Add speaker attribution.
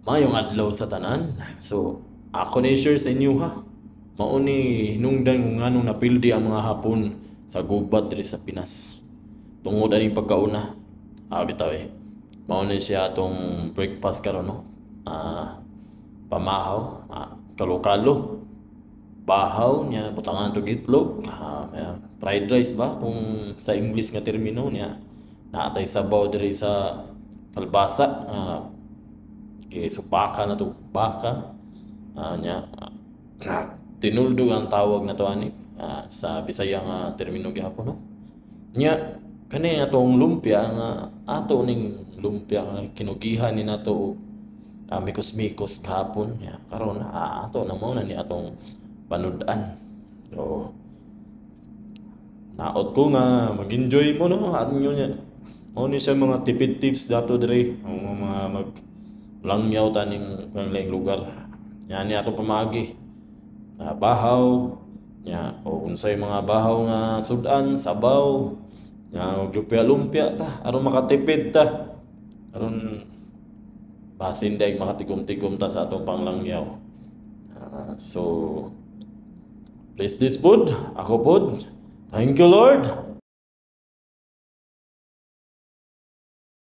Speaker 1: Mayong adlaw sa tanan. So, ako ni share sa inyo ha. Mao ni hinungdan kung nganong napildi ang mga Hapon sa gubat diri sa Pinas. Tungod aning pagkauna. Bitaw eh. Mao ni siya atong breakfast karon no. Pamahaw, kalo-kalo. Bahaw niya butangan tog itlog. Fried rice ba kung sa English nga termino niya. Naatay sabaw diri sa kalbasa. Kay supaka na to baka nya tinuldog ang tawag na to ani sa Bisaya nga termino gyapon no nya kani atong lumpia nga ato ning lumpia nga kinugihan ni nato mikos-mikos kahapon nya karon ato na mo na ni atong panudan. So naot ko nga mag-enjoy mo no anyo nya mo ni sa mga tipid tips dato dire ang mga mag langyaw taning laing lugar. Yan ni ato pamagi. Bahaw nya o unsay mga bahaw nga sudan, sabaw. Nya lumpia ta aron makatipid ta. Aron basin day makatigom-tigom ta sa atong panglangyaw. So bless this food. Ako pod. Thank you Lord.